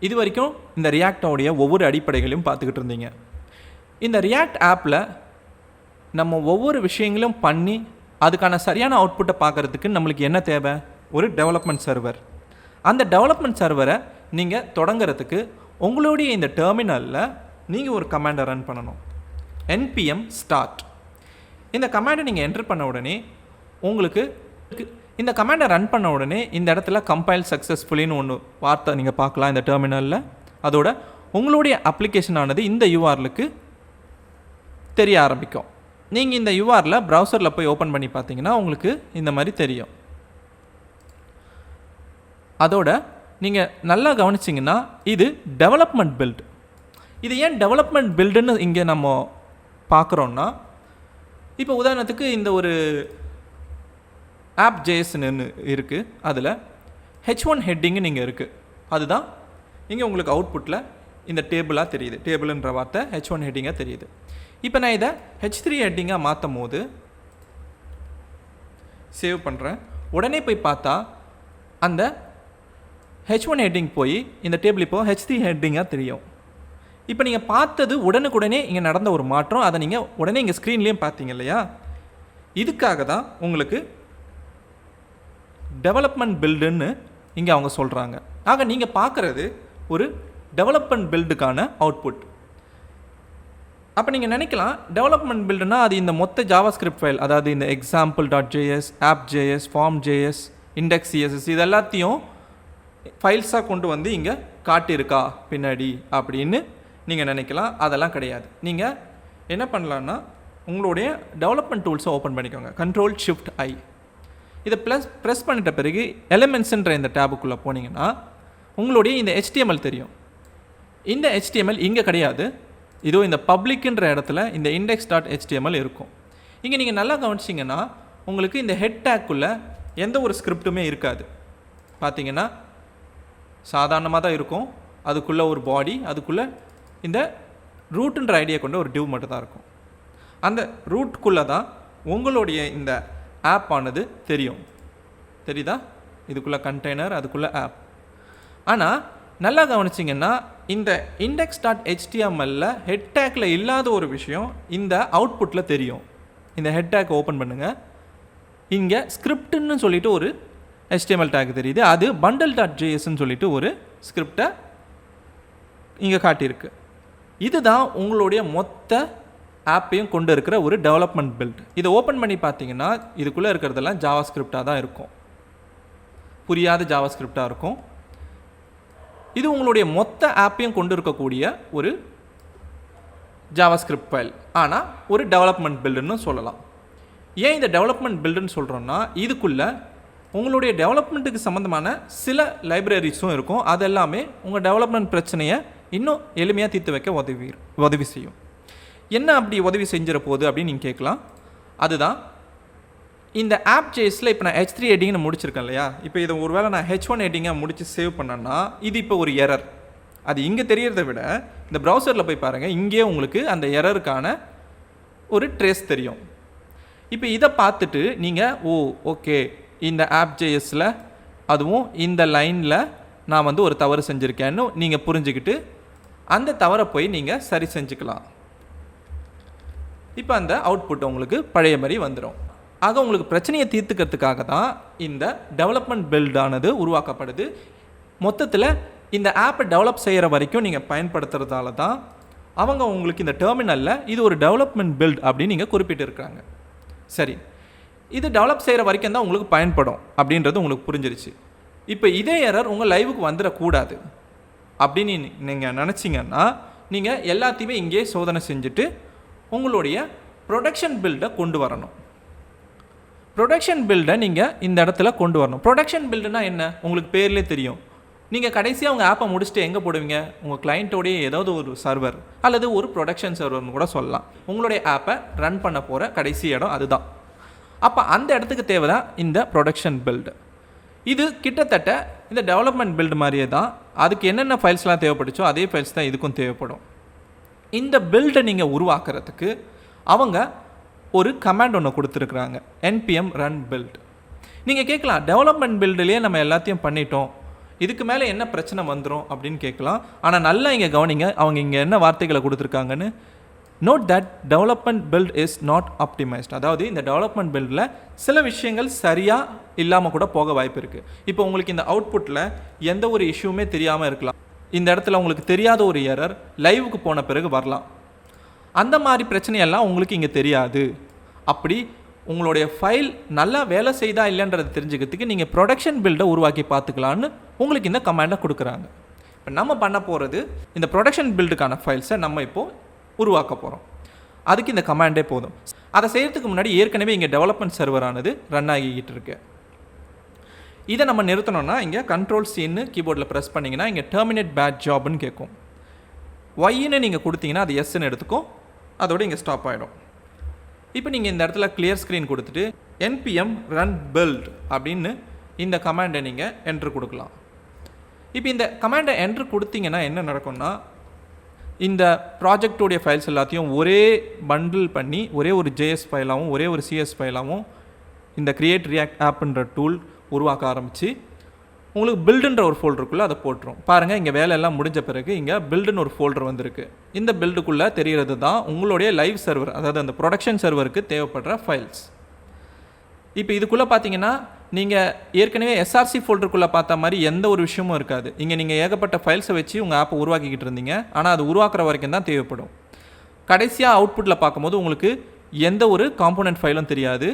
இது வரைக்கும் இந்த ரியாக்டோடைய ஒவ்வொரு அடிப்படைகளையும் பார்த்துக்கிட்டு இருந்தீங்க. இந்த ரியாக்ட் ஆப்பில் நம்ம ஒவ்வொரு விஷயங்களும் பண்ணி அதுக்கான சரியான அவுட்புட்டை பார்க்குறதுக்கு நம்மளுக்கு என்ன தேவை? ஒரு டெவலப்மெண்ட் சர்வர். அந்த டெவலப்மெண்ட் சர்வரை நீங்கள் தொடங்குறதுக்கு உங்களுடைய இந்த டெர்மினலில் நீங்கள் ஒரு கமாண்டை ரன் பண்ணணும். npm start. இந்த கமாண்டை நீங்கள் என்டர் பண்ண உடனே உங்களுக்கு இந்த கமாண்டை ரன் பண்ண உடனே இந்த இடத்துல கம்பைல் சக்ஸஸ்ஃபுல்லின்னு ஒன்று வார்த்தை நீங்கள் பார்க்கலாம் இந்த டெர்மினலில். அதோட உங்களுடைய அப்ளிகேஷனானது இந்த யூஆர்லுக்கு தெரிய ஆரம்பிக்கும். நீங்கள் இந்த யூஆரில் ப்ரௌசரில் போய் ஓப்பன் பண்ணி பார்த்தீங்கன்னா உங்களுக்கு இந்த மாதிரி தெரியும். அதோட நீங்கள் நல்லா கவனிச்சிங்கன்னா இது டெவலப்மெண்ட் பில்ட். இது ஏன் டெவலப்மெண்ட் பில்டுன்னு இங்கே நம்ம பார்க்குறோன்னா, இப்போ உதாரணத்துக்கு இந்த ஒரு ஆப் ஜேஎஸ்ன்னு இருக்குது, அதில் H1 ஹெட்டிங்கு நீங்கள் இருக்குது. அதுதான் இங்கே உங்களுக்கு அவுட்புட்டில் இந்த டேபிளாக தெரியுது. டேபிள்ன்ற வார்த்தை H1 ஹெட்டிங்காக தெரியுது. இப்போ நான் இதை H3 ஹெட்டிங்காக மாற்றும் போது சேவ் பண்ணுறேன். உடனே போய் பார்த்தா அந்த H1 ஹெட்டிங் போய் இந்த டேபிள் இப்போ H3 ஹெட்டிங்காக தெரியும். இப்போ நீங்கள் பார்த்தது உடனுக்குடனே இங்கே நடந்த ஒரு மாற்றம். அதை நீங்கள் உடனே இங்கே ஸ்க்ரீன்லேயும் பார்த்தீங்க இல்லையா? இதுக்காக தான் உங்களுக்கு டெவலப்மெண்ட் பில்டுன்னு இங்கே அவங்க சொல்கிறாங்க. ஆக நீங்கள் பார்க்குறது ஒரு டெவலப்மெண்ட் பில்டுக்கான அவுட்புட். அப்போ நீங்கள் நினைக்கலாம் டெவலப்மெண்ட் பில்டுனா அது இந்த மொத்த ஜாவாஸ்கிரிப்ட் ஃபைல், அதாவது இந்த example.js, app.js, form.js, index.css இது எல்லாத்தையும் ஃபைல்ஸாக கொண்டு வந்து இங்கே காட்டியிருக்கா பின்னாடி அப்படின்னு நீங்கள் நினைக்கலாம். அதெல்லாம் கிடையாது. நீங்கள் என்ன பண்ணலான்னா உங்களுடைய டெவலப்மெண்ட் டூல்ஸை ஓப்பன் பண்ணிக்கோங்க. Ctrl+Shift+I இதை ப்ரெஸ் பண்ணிட்ட பிறகு எலிமெண்ட்ஸுன்ற இந்த டேபுக்குள்ளே போனீங்கன்னா உங்களுடைய இந்த HTML தெரியும். இந்த HTML இங்கே கிடையாது. இதோ இந்த பப்ளிக்ன்ற இடத்துல இந்த index.html இருக்கும். இங்கே நீங்கள் நல்லா கவனிச்சிங்கன்னா உங்களுக்கு இந்த ஹெட் டேக்குள்ளே எந்த ஒரு ஸ்கிரிப்ட்டுமே இருக்காது. பார்த்தீங்கன்னா சாதாரணமாக தான் இருக்கும். அதுக்குள்ளே ஒரு பாடி, அதுக்குள்ளே இந்த ரூட்டுன்ற ஐடியா கொண்ட ஒரு டிவ் மட்டும் தான் இருக்கும். அந்த ரூட்குள்ளே தான் உங்களுடைய இந்த ஆப் ஆனது தெரியும். தெரியுதா? இதுக்குள்ளே கண்டெய்னர், அதுக்குள்ளே ஆப். ஆனால் நல்லா கவனிச்சிங்கன்னா இந்த index.html ஹெட் டேக்கில் இல்லாத ஒரு விஷயம் இந்த அவுட்புட்டில் தெரியும். இந்த ஹெட் டேக் ஓப்பன் பண்ணுங்கள். இங்கே ஸ்கிரிப்டுன்னு சொல்லிட்டு ஒரு HTML டேக் தெரியுது. அது bundle.jsன்னு சொல்லிட்டு ஒரு ஸ்கிரிப்டை இங்கே காட்டியிருக்கு. இதுதான் உங்களுடைய மொத்த ஆப்பையும் கொண்டு இருக்கிற ஒரு டெவலப்மெண்ட் பில்ட். இதை ஓப்பன் பண்ணி பார்த்தீங்கன்னா இதுக்குள்ளே இருக்கிறதெல்லாம் ஜாவா ஸ்கிரிப்டாக தான் இருக்கும். புரியாத ஜாவா ஸ்கிரிப்டாக இருக்கும். இது உங்களுடைய மொத்த ஆப்பையும் கொண்டு இருக்கக்கூடிய ஒரு ஜாவா ஸ்கிரிப்ட் ஃபைல். ஆனால் ஒரு டெவலப்மெண்ட் பில்டுன்னு சொல்லலாம். ஏன் இந்த டெவலப்மெண்ட் பில்டுன்னு சொல்கிறோன்னா இதுக்குள்ளே உங்களுடைய டெவலப்மெண்ட்டுக்கு சம்மந்தமான சில லைப்ரரிஸும் இருக்கும். அது எல்லாமே உங்கள் டெவலப்மெண்ட் பிரச்சனையை இன்னும் எளிமையாக தீர்த்து வைக்க உதவி செய்யும். என்ன அப்படி உதவி செஞ்சிட போகுது அப்படின்னு நீங்கள் கேட்கலாம். அதுதான் இந்த ஆப் ஜேஸில் இப்போ நான் H3 ஹெட்டிங்னு முடிச்சிருக்கேன் இல்லையா? இப்போ இதை ஒரு வேளை நான் H1 ஹெட்டிங்காக முடித்து சேவ் பண்ணேன்னா இது இப்போ ஒரு எரர். அது இங்கே தெரியறதை விட இந்த ப்ரௌசரில் போய் பாருங்கள், இங்கே உங்களுக்கு அந்த எரருக்கான ஒரு ட்ரேஸ் தெரியும். இப்போ இதை பார்த்துட்டு நீங்கள் ஓகே இந்த ஆப் ஜேஎஸில் அதுவும் இந்த லைனில் நான் வந்து ஒரு தவறு செஞ்சுருக்கேன்னு நீங்கள் புரிஞ்சுக்கிட்டு அந்த தவறை போய் நீங்கள் சரி செஞ்சுக்கலாம். இப்போ அந்த அவுட்புட் உங்களுக்கு பழைய மாதிரி வந்துடும். ஆக உங்களுக்கு பிரச்சனையை தீர்த்துக்கிறதுக்காக தான் இந்த டெவலப்மெண்ட் பில்டானது உருவாக்கப்படுது. மொத்தத்தில் இந்த ஆப்பை டெவலப் செய்கிற வரைக்கும் நீங்கள் பயன்படுத்துகிறதால தான் அவங்க உங்களுக்கு இந்த டெர்மினலில் இது ஒரு டெவலப்மெண்ட் பில்ட் அப்படின்னு நீங்கள் குறிப்பிட்டிருக்காங்க. சரி, இது டெவலப் செய்கிற வரைக்கும் தான் உங்களுக்கு பயன்படும் அப்படின்றது உங்களுக்கு புரிஞ்சிருச்சு. இப்போ இதே எரர் உங்கள் லைவுக்கு வந்துடக்கூடாது அப்படின்னு நீங்கள் நினச்சிங்கன்னா நீங்கள் எல்லாத்தையுமே இங்கே சோதனை செஞ்சுட்டு உங்களுடைய ப்ரொடக்ஷன் பில்டை கொண்டு வரணும். ப்ரொடக்ஷன் பில்டை நீங்கள் இந்த இடத்துல கொண்டு வரணும். ப்ரொடக்ஷன் பில்டுனா என்ன? உங்களுக்கு பேர்லேயே தெரியும். நீங்கள் கடைசியாக உங்கள் ஆப்பை முடிச்சுட்டு எங்கே போடுவீங்க? உங்கள் கிளைண்ட்டோடைய ஏதாவது ஒரு சர்வர் அல்லது ஒரு ப்ரொடக்ஷன் சர்வர்னு கூட சொல்லலாம். உங்களுடைய ஆப்பை ரன் பண்ண போகிற கடைசி இடம் அதுதான். அப்போ அந்த இடத்துக்கு தேவை தான் இந்த ப்ரொடக்ஷன் பில்டு. இது கிட்டத்தட்ட இந்த டெவலப்மெண்ட் பில்டு மாதிரியே தான். அதுக்கு என்னென்ன ஃபைல்ஸ்லாம் தேவைப்பட்டுச்சோ அதே ஃபைல்ஸ் தான் இதுக்கும் தேவைப்படும். இந்த பில்டை நீங்கள் உருவாக்குறதுக்கு அவங்க ஒரு கமாண்ட் ஒன்று கொடுத்துருக்குறாங்க, npm run build. நீங்கள் கேட்கலாம், டெவலப்மெண்ட் பில்டுலேயே நம்ம எல்லாத்தையும் பண்ணிட்டோம், இதுக்கு மேலே என்ன பிரச்சனை வந்துடும் அப்படின்னு கேட்கலாம். ஆனால் நல்லா இங்கே கவனிங்க, அவங்க இங்கே என்ன வார்த்தைகளை கொடுத்துருக்காங்கன்னு. Note that development build is not optimised. அதாவது இந்த டெவலப்மெண்ட் பில்டில் சில விஷயங்கள் சரியாக இல்லாமல் கூட போக வாய்ப்பு இருக்குது. இப்போ உங்களுக்கு இந்த அவுட்புட்டில் எந்த ஒரு இஷ்யூமே தெரியாமல் இருக்கலாம். இந்த இடத்துல உங்களுக்கு தெரியாத ஒரு எரர் லைவுக்கு போன பிறகு வரலாம். அந்த மாதிரி பிரச்சனையெல்லாம் உங்களுக்கு இங்கே தெரியாது. அப்படி உங்களுடைய ஃபைல் நல்லா வேலை செய்தா இல்லைன்றதை தெரிஞ்சுக்கிறதுக்கு நீங்கள் ப்ரொடக்ஷன் பில்டை உருவாக்கி பார்த்துக்கலான்னு உங்களுக்கு இந்த கமாண்டை கொடுக்குறாங்க. இப்போ நம்ம பண்ண போகிறது இந்த ப்ரொடக்ஷன் பில்டுக்கான ஃபைல்ஸை நம்ம இப்போது உருவாக்க போகிறோம். அதுக்கு இந்த கமாண்டே போதும். அதை செய்கிறதுக்கு முன்னாடி ஏற்கனவே இங்கே டெவலப்மெண்ட் சர்வரானது ரன் ஆகிக்கிட்டு இருக்கு. இதை நம்ம நிறுத்தணும்னா இங்கே Ctrl+C கீபோர்டில் ப்ரெஸ் பண்ணிங்கன்னா இங்கே டெர்மினேட் பேட் ஜாப்னு கேட்கும். ஒய்ன்னு நீங்கள் கொடுத்தீங்கன்னா அது எஸ்ன்னு எடுத்துக்கும். அதோடு இங்கே ஸ்டாப் ஆகிடும். இப்போ நீங்கள் இந்த இடத்துல கிளியர் ஸ்க்ரீன் கொடுத்துட்டு npm run build அப்படின்னு இந்த கமாண்டை நீங்கள் என்ட்ரு கொடுக்கலாம். இப்போ இந்த கமாண்டை என்ட்ரு கொடுத்தீங்கன்னா என்ன நடக்கும்னா, இந்த ப்ராஜெக்டோடைய ஃபைல்ஸ் எல்லாத்தையும் ஒரே பண்டில் பண்ணி ஒரே ஒரு JS ஃபைலாகவும் ஒரே ஒரு CS ஃபைலாகவும் இந்த கிரியேட் ரியாக்ட் ஆப்ன்ற டூல் உருவாக்க ஆரம்பித்து உங்களுக்கு பில்டுன்ற ஒரு ஃபோல்டருக்குள்ளே அதை போட்டுரும். பாருங்கள், இங்கே வேலையெல்லாம் முடிஞ்ச பிறகு இங்கே பில்டுன்னு ஒரு ஃபோல்டர் வந்திருக்கு. இந்த பில்டுக்குள்ளே தெரிகிறது தான் உங்களுடைய லைவ் சர்வர், அதாவது அந்த ப்ரொடக்ஷன் சர்வருக்கு தேவைப்படுற ஃபைல்ஸ். இப்போ இதுக்குள்ளே பார்த்தீங்கன்னா நீங்கள் ஏற்கனவே SRC ஃபோல்டருக்குள்ளே பார்த்த மாதிரி எந்த ஒரு விஷயமும் இருக்காது. இங்கே நீங்கள் ஏகப்பட்ட ஃபைல்ஸை வச்சு உங்கள் ஆப்பை உருவாக்கிக்கிட்டு இருந்தீங்க. ஆனால் அது உருவாக்குற வரைக்கும் தான் தேவைப்படும். கடைசியாக அவுட்புட்டில் பார்க்கும்போது உங்களுக்கு எந்த ஒரு காம்போனன்ட் ஃபைலும் தெரியாது.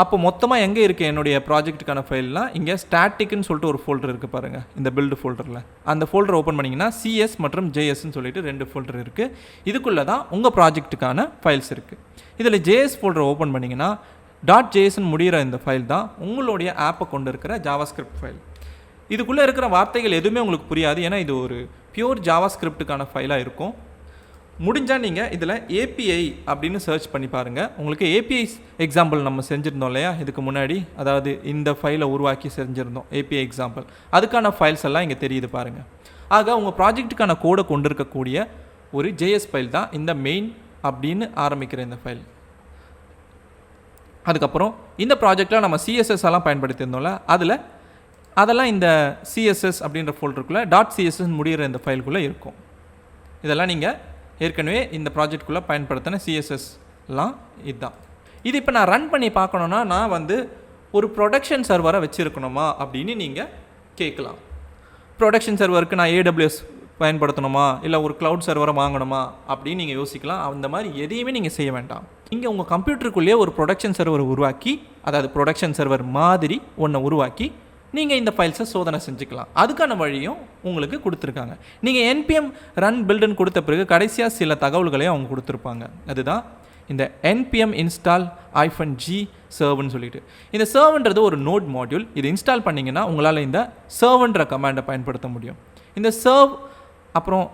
அப்போ மொத்தமாக எங்கே இருக்குது என்னுடைய ப்ராஜெக்ட்டுக்கான ஃபைல்லாம், இங்கே ஸ்டாட்டிக்னு சொல்லிட்டு ஒரு ஃபோல்டர் இருக்குது பாருங்கள், இந்த பில்டு ஃபோல்டரில். அந்த ஃபோல்டர் ஓப்பன் பண்ணிங்கன்னா CS மற்றும் JSன்னு சொல்லிட்டு 2 ஃபோல்டர் இருக்குது. இதுக்குள்ளே தான் உங்கள் ப்ராஜெக்ட்டுக்கான ஃபைல்ஸ் இருக்குது. இதில் JS ஃபோல்டர் ஓப்பன் பண்ணிங்கன்னா .jsன்னு முடிகிற இந்த ஃபைல் தான் உங்களுடைய ஆப்பை கொண்டு இருக்கிற ஜாவாஸ்கிரிப்ட் ஃபைல். இதுக்குள்ளே இருக்கிற வார்த்தைகள் எதுவுமே உங்களுக்கு புரியாது, ஏன்னா இது ஒரு பியூர் ஜாவாஸ்கிரிப்டுக்கான ஃபைலாக இருக்கும். முடிஞ்சால் நீங்கள் இதில் API அப்படின்னு சர்ச் பண்ணி பாருங்கள். உங்களுக்கு API எக்ஸாம்பிள் நம்ம செஞ்சுருந்தோம் இல்லையா இதுக்கு முன்னாடி, அதாவது இந்த ஃபைலை உருவாக்கி செஞ்சுருந்தோம் API எக்ஸாம்பிள். அதுக்கான ஃபைல்ஸ் எல்லாம் இங்கே தெரியுது பாருங்கள். ஆக உங்கள் ப்ராஜெக்ட்டுக்கான கோடை கொண்டு இருக்கக்கூடிய ஒரு JS ஃபைல் தான் இந்த மெயின் அப்படின்னு ஆரம்பிக்கிற இந்த ஃபைல். அதுக்கப்புறம் இந்த ப்ராஜெக்டில் நம்ம CSS எல்லாம் பயன்படுத்தியிருந்தோம்ல, அதெல்லாம் இந்த CSS அப்படின்ற ஃபோல்டருக்குள்ளே .css முடிகிற இந்த ஃபைலுக்குள்ளே இருக்கும். இதெல்லாம் நீங்கள் ஏற்கனவே இந்த ப்ராஜெக்டுக்குள்ளே பயன்படுத்தின CSSலாம் இதுதான். இது இப்போ நான் ரன் பண்ணி பார்க்கணுன்னா நான் ஒரு ப்ரொடக்ஷன் சர்வரை வச்சுருக்கணுமா அப்படின்னு நீங்கள் கேட்கலாம். ப்ரொடக்ஷன் சர்வருக்கு நான் AWS பயன்படுத்தணுமா இல்லை ஒரு க்ளவுட் சர்வரை வாங்கணுமா அப்படின்னு நீங்கள் யோசிக்கலாம். அந்த மாதிரி எதையுமே நீங்கள் செய்ய வேண்டாம். இங்கே உங்கள் கம்ப்யூட்டருக்குள்ளேயே ஒரு ப்ரொடக்ஷன் சர்வர் உருவாக்கி, அதாவது ப்ரொடக்ஷன் சர்வர் மாதிரி ஒன்றை உருவாக்கி நீங்கள் இந்த ஃபைல்ஸை சோதனை செஞ்சுக்கலாம். அதுக்கான வழியும் உங்களுக்கு கொடுத்துருக்காங்க. நீங்கள் npm run buildன்னு கொடுத்த பிறகு கடைசியாக சில தகவல்களையும் அவங்க கொடுத்துருப்பாங்க. அதுதான் இந்த npm install -g servன்னு சொல்லிட்டு. இந்த servன்றது ஒரு நோட் மாடியூல். இது இன்ஸ்டால் பண்ணிங்கன்னா உங்களால் இந்த servன்ற கமாண்டை பயன்படுத்த முடியும். இந்த serv அப்புறம்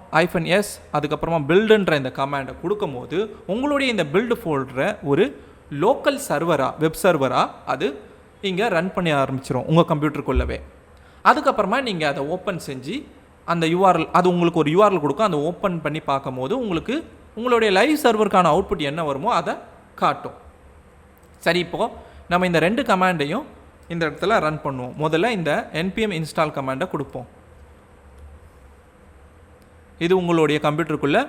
-s அதுக்கப்புறமா பில்டுன்ற இந்த கமாண்டை கொடுக்கும் போது உங்களுடைய இந்த பில்டு ஃபோல்டரை ஒரு லோக்கல் சர்வராக, வெப் சர்வராக அது இங்கே ரன் பண்ணி ஆரம்பிச்சிடும் உங்கள் கம்ப்யூட்டருக்குள்ளவே. அதுக்கப்புறமா நீங்கள் அதை ஓப்பன் செஞ்சு அந்த URL, அது உங்களுக்கு ஒரு URL கொடுக்கும். அதை ஓப்பன் பண்ணி பார்க்கும் போது உங்களுக்கு உங்களுடைய லைவ் சர்வருக்கான அவுட்புட் என்ன வருமோ அதை காட்டும். சரி, இப்போது நம்ம இந்த 2 கமாண்டையும் இந்த இடத்துல ரன் பண்ணுவோம். முதல்ல இந்த npm install கமாண்டை கொடுப்போம். இது உங்களுடைய கம்ப்யூட்டருக்குள்ளே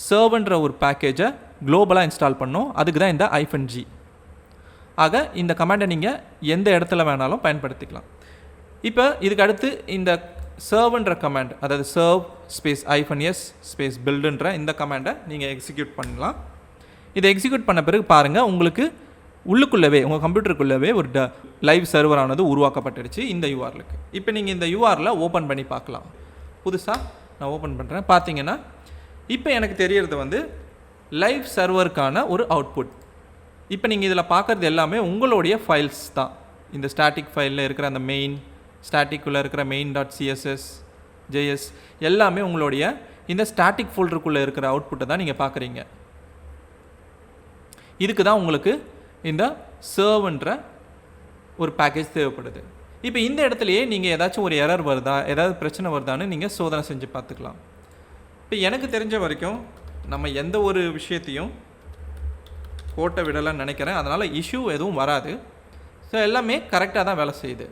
சர்வன்ற ஒரு பேக்கேஜை குளோபலாக இன்ஸ்டால் பண்ணோம். அதுக்கு தான் இந்த -g. ஆக இந்த கமாண்டை நீங்கள் எந்த இடத்துல வேணாலும் பயன்படுத்திக்கலாம். இப்போ இதுக்கு அடுத்து இந்த சர்வன்ற கமாண்ட், அதாவது serv -s buildன்ற இந்த கமாண்டை நீங்கள் எக்ஸிக்யூட் பண்ணலாம். இதை எக்ஸிக்யூட் பண்ண பிறகு பாருங்கள், உங்களுக்கு உள்ளுக்குள்ளவே உங்கள் கம்ப்யூட்டருக்குள்ளவே ஒரு லைவ் சர்வரானது உருவாக்கப்பட்டுடுச்சு இந்த URLக்கு. இப்போ நீங்கள் இந்த URL ஓப்பன் பண்ணி பார்க்கலாம். புதுசாக நான் ஓப்பன் பண்ணுறேன். பார்த்தீங்கன்னா இப்போ எனக்கு தெரியறது லைவ் சர்வருக்கான ஒரு அவுட்புட். இப்போ நீங்கள் இதில் பார்க்குறது எல்லாமே உங்களுடைய ஃபைல்ஸ் தான். இந்த ஸ்டாட்டிக் ஃபைலில் இருக்கிற அந்த மெயின், ஸ்டாட்டிக்குள்ளே இருக்கிற main.css JS எல்லாமே உங்களுடைய இந்த ஸ்டாட்டிக் ஃபோல்டருக்குள்ளே இருக்கிற அவுட்புட்டை தான் நீங்கள் பார்க்குறீங்க. இதுக்கு தான் உங்களுக்கு இந்த servன்ற ஒரு பேக்கேஜ் தேவைப்படுது. இப்போ இந்த இடத்துலையே நீங்கள் ஏதாச்சும் ஒரு எரர் வருதா, ஏதாவது பிரச்சனை வருதான்னு நீங்கள் சோதனை செஞ்சு பார்த்துக்கலாம். இப்போ எனக்கு தெரிஞ்ச வரைக்கும் நம்ம எந்த ஒரு விஷயத்தையும் கோட்டை விடலைன்னு நினைக்கிறேன். அதனால் இஷ்யூ எதுவும் வராது. ஸோ எல்லாமே கரெக்டாக தான் வேலை செய்யுது.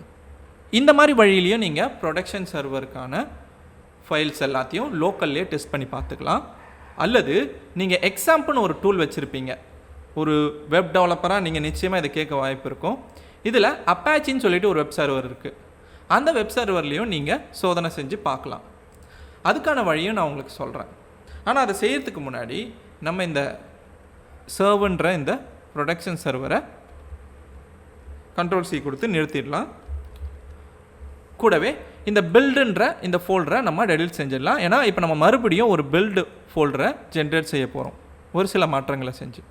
இந்த மாதிரி வழியிலையும் நீங்கள் ப்ரொடக்ஷன் சர்வருக்கான ஃபைல்ஸ் எல்லாத்தையும் லோக்கல்லே டெஸ்ட் பண்ணி பார்த்துக்கலாம். அல்லது நீங்கள் எக்ஸாம்ப்னு ஒரு டூல் வச்சுருப்பீங்க. ஒரு வெப் டெவலப்பராக நீங்கள் நிச்சயமாக இதை கேட்க வாய்ப்பு இருக்கும். இதில் அப்பாச்சின்னு சொல்லிட்டு ஒரு வெப் சர்வர் இருக்குது. அந்த வெப் சர்வர்லேயும் நீங்கள் சோதனை செஞ்சு பார்க்கலாம். அதுக்கான வழியும் நான் உங்களுக்கு சொல்கிறேன். ஆனால் அதை செய்கிறதுக்கு முன்னாடி நம்ம இந்த சர்வன்ற இந்த ப்ரொடக்ஷன் சர்வரை Ctrl+C கொடுத்து நிறுத்திடலாம். கூடவே இந்த பில்டுன்ற இந்த ஃபோல்டரை நம்ம டெலிட் செஞ்சிடலாம். ஏன்னா இப்போ நம்ம மறுபடியும் ஒரு பில்டு ஃபோல்டரை ஜென்ரேட் செய்ய போகிறோம், ஒரு சில மாற்றங்களை செஞ்சு.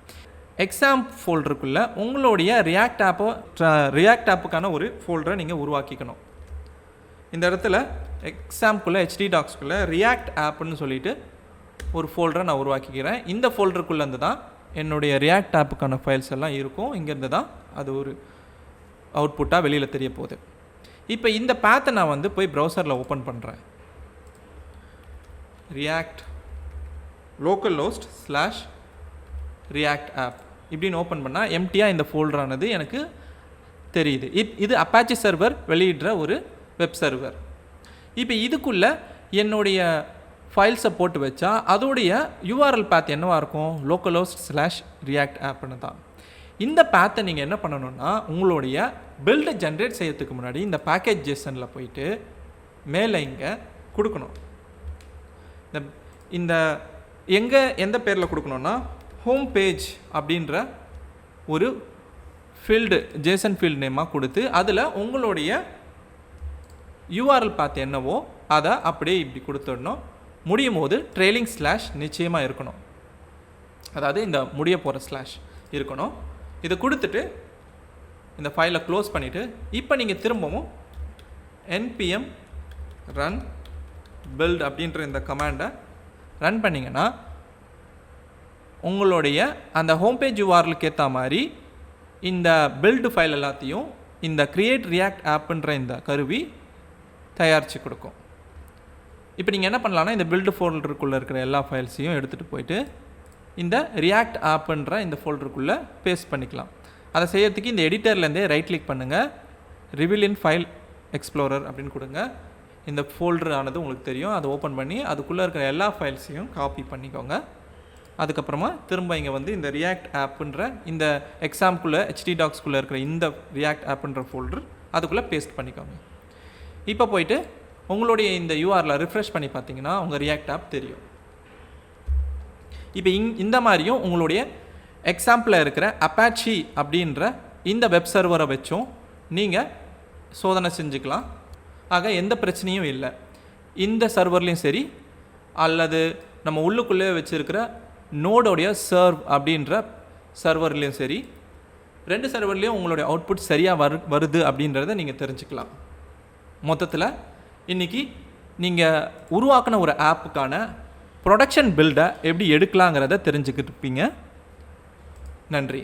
XAMPP ஃபோல்டருக்குள்ளே உங்களுடைய ரியாக்ட் ஆப்புக்கான ஒரு ஃபோல்டரை நீங்கள் உருவாக்கிக்கணும். இந்த இடத்துல XAMPPக்குள்ளே htdocsக்குள்ளே ரியாக்ட் ஆப்னு சொல்லிட்டு ஒரு ஃபோல்டரை நான் உருவாக்கிக்கிறேன். இந்த ஃபோல்டருக்குள்ளேருந்து தான் என்னுடைய ரியாக்ட் ஆப்புக்கான ஃபைல்ஸ் எல்லாம் இருக்கும். இங்கேருந்து தான் அது ஒரு அவுட்புட்டாக வெளியில் தெரிய போகுது. இப்போ இந்த பேத்தை நான் வந்து போய் ப்ரௌசரில் ஓப்பன் பண்ணுறேன். react localhost /react app இப்படின்னு ஓப்பன் பண்ணால் எம்டியாக இந்த ஃபோல்டரானது எனக்கு தெரியுது. இது அப்பாச்சி சர்வர் வெளியிடுற ஒரு வெப் சர்வர். இப்போ இதுக்குள்ளே என்னுடைய ஃபைல்ஸை போட்டு வச்சா அதோடைய URL பாத் என்னவாக இருக்கும்? localhost /react appன்னு தான். இந்த பேத்தை நீங்கள் என்ன பண்ணணும்னா உங்களுடைய பில்டை ஜென்ரேட் செய்யறதுக்கு முன்னாடி இந்த பேக்கேஜ் ஜேசனில் போயிட்டு மேலே இங்கே கொடுக்கணும். இந்த எந்த பேரில் கொடுக்கணும்னா ஹோம் பேஜ் அப்படின்ற ஒரு ஃபீல்டு ஜேசன் ஃபீல்டு நேமாக கொடுத்து அதில் உங்களுடைய URL பாத் என்னவோ அதை அப்படியே இப்படி கொடுத்துடணும். முடியும் போது ட்ரெயிலிங் ஸ்லாஷ் நிச்சயமாக இருக்கணும். அதாவது இந்த முடிய போகிற ஸ்லாஷ் இருக்கணும். இதை கொடுத்துட்டு இந்த ஃபைலை க்ளோஸ் பண்ணிவிட்டு இப்போ நீங்கள் திரும்பவும் npm run build அப்படின்ற இந்த கமாண்டை ரன் பண்ணிங்கன்னா உங்களுடைய அந்த ஹோம் பேஜ் URLக்கு ஏற்ற மாதிரி இந்த பில்டு ஃபைல் எல்லாத்தையும் இந்த கிரியேட் ரியாக்ட் ஆப்புன்ற இந்த கருவி தயாரித்து கொடுக்கும். இப்போ நீங்கள் என்ன பண்ணலான்னா இந்த பில்டு ஃபோல்டருக்குள்ளே இருக்கிற எல்லா ஃபைல்ஸையும் எடுத்துகிட்டு போயிட்டு இந்த ரியாக்ட் ஆப்புன்ற இந்த ஃபோல்டருக்குள்ளே பேஸ்ட் பண்ணிக்கலாம். அதை செய்யறதுக்கு இந்த எடிட்டர்லேருந்தே ரைட் கிளிக் பண்ணுங்கள், ரிவீல் இன் ஃபைல் எக்ஸ்ப்ளோரர் அப்படின்னு கொடுங்க. இந்த ஃபோல்டர் ஆனது உங்களுக்கு தெரியும். அதை ஓப்பன் பண்ணி அதுக்குள்ளே இருக்கிற எல்லா ஃபைல்ஸையும் காப்பி பண்ணிக்கோங்க. அதுக்கப்புறமா திரும்ப இங்கே வந்து இந்த ரியாக்ட் ஆப்புன்ற இந்த எக்ஸாம்க்குள்ளே htdocsக்குள்ளே இருக்கிற இந்த ரியாக்ட் ஆப்புன்ற ஃபோல்டர் அதுக்குள்ளே பேஸ்ட் பண்ணிக்கோங்க. இப்போ போயிட்டு உங்களுடைய இந்த URL ரிஃப்ரெஷ் பண்ணி பார்த்தீங்கன்னா உங்கள் ரியாக்ட் ஆப் தெரியும். இப்போ இந்த மாதிரியும் உங்களுடைய எக்ஸாம்பிளில் இருக்கிற அப்பாச்சி அப்படின்ற இந்த வெப் சர்வரை வச்சும் நீங்கள் சோதனை செஞ்சுக்கலாம். ஆக எந்த பிரச்சனையும் இல்லை. இந்த சர்வர்லேயும் சரி அல்லது நம்ம உள்ளுக்குள்ளே வச்சுருக்கிற நோடோடைய சர்வ் அப்படின்ற சர்வர்லேயும் சரி, ரெண்டு சர்வர்லேயும் உங்களுடைய அவுட்புட் சரியாக வருது அப்படின்றத நீங்கள் தெரிஞ்சுக்கலாம். மொத்தத்தில் இன்றைக்கி நீங்கள் உருவாக்கின ஒரு ஆப்புக்கான ப்ரொடக்ஷன் பில்டை எப்படி எடுக்கலாங்கிறத தெரிஞ்சுக்கிட்டு இருப்பீங்க. நன்றி.